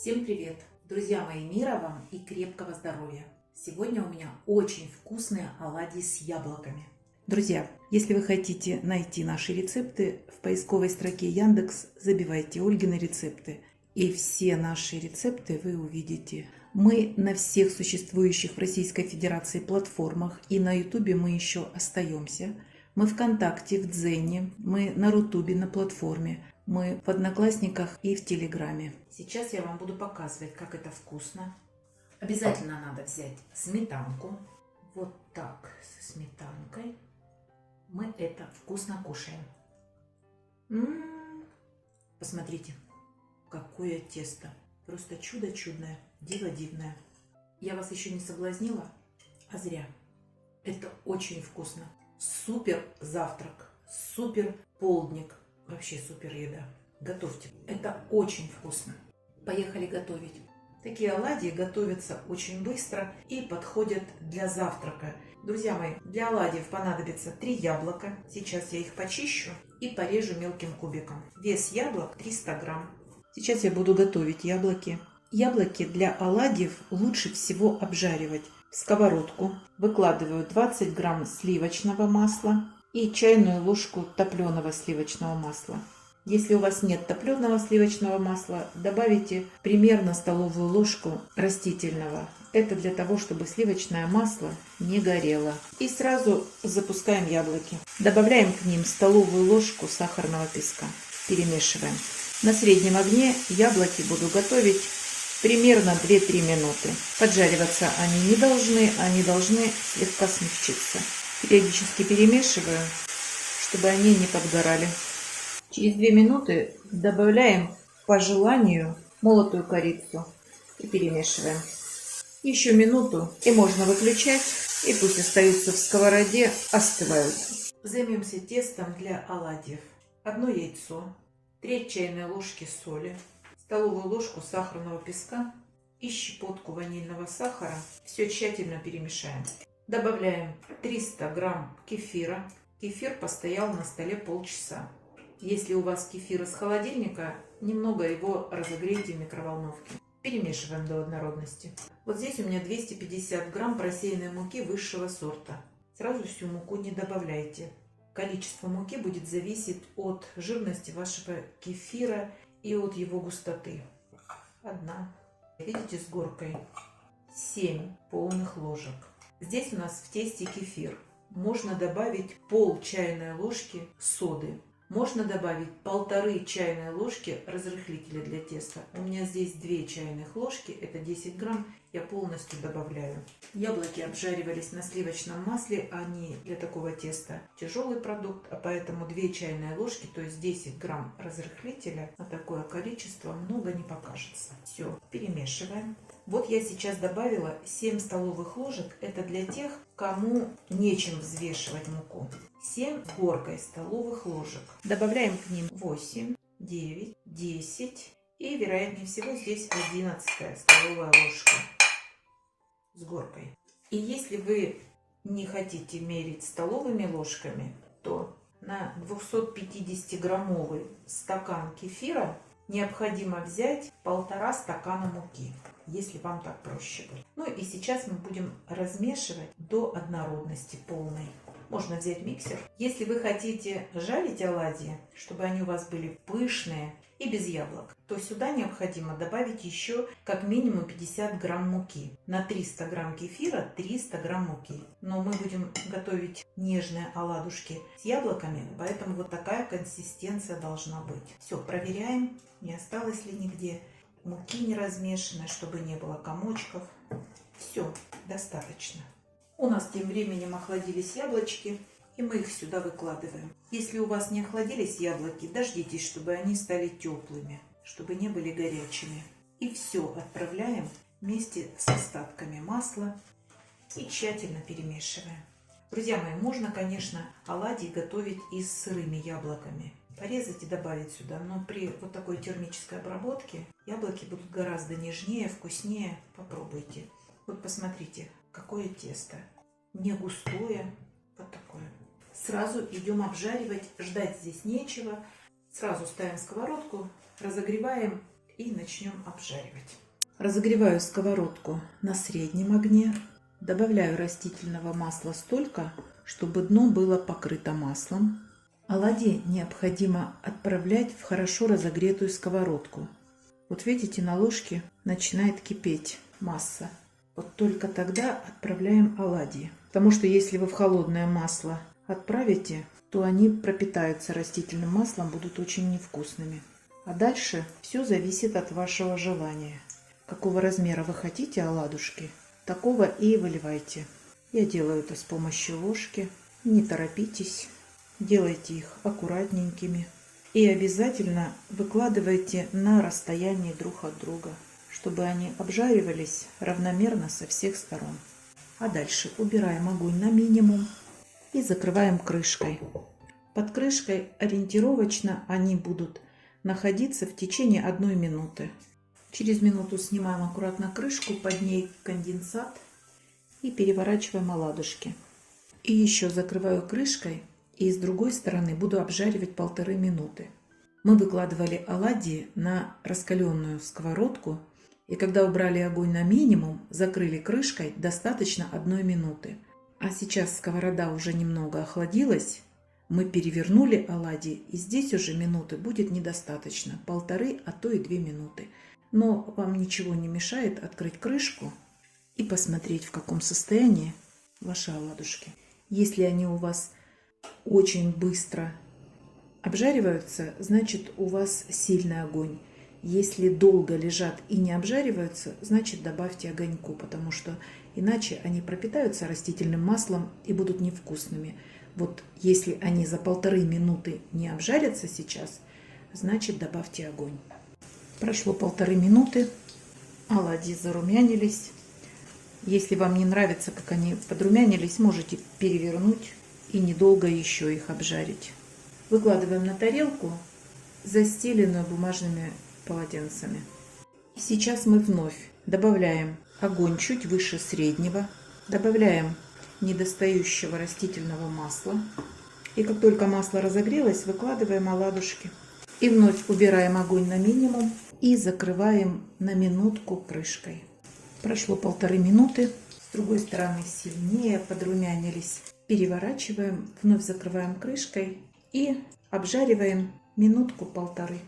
Всем привет! Друзья мои, мира вам и крепкого здоровья! Сегодня у меня очень вкусные оладьи с яблоками. Друзья, если вы хотите найти наши рецепты, в поисковой строке Яндекс забивайте Ольгины рецепты. И все наши рецепты вы увидите. Мы на всех существующих в Российской Федерации платформах, и на Ютубе мы еще остаемся. Мы ВКонтакте, в Дзене, мы на Рутубе на платформе, мы в Одноклассниках и в Телеграме. Сейчас я вам буду показывать, как это вкусно. Обязательно надо взять сметанку. Вот так, со сметанкой мы это вкусно кушаем. Посмотрите, какое тесто. Просто чудо чудное, диво дивное. Я вас еще не соблазнила, а зря. Это очень вкусно. Супер завтрак, супер полдник, вообще супер еда. Готовьте, это очень вкусно. Поехали готовить. Такие оладьи готовятся очень быстро и подходят для завтрака. Друзья мои, для оладьев понадобится 3 яблока. Сейчас я их почищу и порежу мелким кубиком. Вес яблок 300 грамм. Сейчас я буду готовить яблоки. Яблоки для оладьев лучше всего обжаривать. В сковородку выкладываю 20 грамм сливочного масла и чайную ложку топленого сливочного масла. Если у вас нет топленого сливочного масла, добавите примерно столовую ложку растительного. Это для того, чтобы сливочное масло не горело. И сразу запускаем яблоки. Добавляем к ним столовую ложку сахарного песка. Перемешиваем. На среднем огне яблоки буду готовить примерно 2-3 минуты. Поджариваться они не должны слегка смягчиться. Периодически перемешиваю, чтобы они не подгорали. Через 2 минуты добавляем по желанию молотую корицу и перемешиваем. Еще минуту и можно выключать, и пусть остаются в сковороде, остывают. Займемся тестом для оладьев. 1 яйцо, 3 чайные ложки соли, столовую ложку сахарного песка и щепотку ванильного сахара. Все тщательно перемешаем. Добавляем 300 грамм кефира. Кефир постоял на столе полчаса. Если у вас кефир из холодильника, немного его разогрейте в микроволновке. Перемешиваем до однородности. Вот здесь у меня 250 грамм просеянной муки высшего сорта. Сразу всю муку не добавляйте. Количество муки будет зависеть от жирности вашего кефира и от его густоты. 1. Видите, с горкой. 7 полных ложек. Здесь у нас в тесте кефир. Можно добавить пол чайной ложки соды. Можно добавить 1,5 чайной ложки разрыхлителя для теста. У меня здесь 2 чайных ложки, это 10 грамм, я полностью добавляю. Яблоки обжаривались на сливочном масле, они для такого теста тяжелый продукт, а поэтому 2 чайные ложки, то есть 10 грамм разрыхлителя, на такое количество много не покажется. Все, перемешиваем. Вот я сейчас добавила 7 столовых ложек, это для тех, кому нечем взвешивать муку. 7 с горкой столовых ложек. Добавляем к ним 8, 9, 10 и, вероятнее всего, здесь 11 столовая ложка с горкой. И если вы не хотите мерить столовыми ложками, то на 250-граммовый стакан кефира необходимо взять 1,5 стакана муки, если вам так проще будет. Ну и сейчас мы будем размешивать до однородности полной. Можно взять миксер. Если вы хотите жарить оладьи, чтобы они у вас были пышные и без яблок, то сюда необходимо добавить еще как минимум 50 грамм муки. На 300 грамм кефира 300 грамм муки. Но мы будем готовить нежные оладушки с яблоками, поэтому вот такая консистенция должна быть. Все, проверяем, не осталось ли нигде муки не размешанной, чтобы не было комочков. Все, достаточно. У нас тем временем охладились яблочки, и мы их сюда выкладываем. Если у вас не охладились яблоки, дождитесь, чтобы они стали теплыми, чтобы не были горячими. И все отправляем вместе с остатками масла и тщательно перемешиваем. Друзья мои, можно, конечно, оладьи готовить и с сырыми яблоками. Порезать и добавить сюда, но при вот такой термической обработке яблоки будут гораздо нежнее, вкуснее. Попробуйте. Вот посмотрите, какое тесто. Не густое, вот такое. Сразу идем обжаривать, ждать здесь нечего. Сразу ставим сковородку, разогреваем и начнем обжаривать. Разогреваю сковородку на среднем огне. Добавляю растительного масла столько, чтобы дно было покрыто маслом. Оладьи необходимо отправлять в хорошо разогретую сковородку. Вот видите, на ложке начинает кипеть масса. Вот только тогда отправляем оладьи. Потому что если вы в холодное масло отправите, то они пропитаются растительным маслом, будут очень невкусными. А дальше все зависит от вашего желания. Какого размера вы хотите оладушки, такого и выливайте. Я делаю это с помощью ложки. Не торопитесь, делайте их аккуратненькими. И обязательно выкладывайте на расстоянии друг от друга, чтобы они обжаривались равномерно со всех сторон. А дальше убираем огонь на минимум и закрываем крышкой. Под крышкой ориентировочно они будут находиться в течение 1 минуты. Через минуту снимаем аккуратно крышку, под ней конденсат и переворачиваем оладушки. И еще закрываю крышкой и с другой стороны буду обжаривать 1,5 минуты. Мы выкладывали оладьи на раскаленную сковородку, и когда убрали огонь на минимум, закрыли крышкой достаточно 1 минуты. А сейчас сковорода уже немного охладилась, мы перевернули оладьи, и здесь уже минуты будет недостаточно, 1,5, а то и 2 минуты. Но вам ничего не мешает открыть крышку и посмотреть, в каком состоянии ваши оладушки. Если они у вас очень быстро обжариваются, значит у вас сильный огонь. Если долго лежат и не обжариваются, значит добавьте огоньку, потому что иначе они пропитаются растительным маслом и будут невкусными. Вот если они за 1,5 минуты не обжарятся сейчас, значит добавьте огонь. Прошло 1,5 минуты, оладьи зарумянились. Если вам не нравится, как они подрумянились, можете перевернуть и недолго еще их обжарить. Выкладываем на тарелку, застеленную бумажными полотенцами. И сейчас мы вновь добавляем огонь чуть выше среднего, добавляем недостающего растительного масла. И как только масло разогрелось, выкладываем оладушки. И вновь убираем огонь на минимум и закрываем на минутку крышкой. Прошло 1,5 минуты. С другой стороны сильнее подрумянились. Переворачиваем, вновь закрываем крышкой и обжариваем минутку-полторы.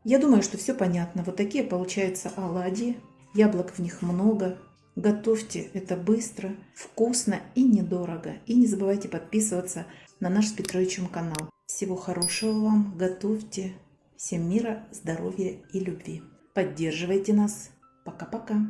Я думаю, что все понятно. Вот такие получаются оладьи. Яблок в них много. Готовьте это быстро, вкусно и недорого. И не забывайте подписываться на наш с Петровичем канал. Всего хорошего вам. Готовьте. Всем мира, здоровья и любви. Поддерживайте нас. Пока-пока.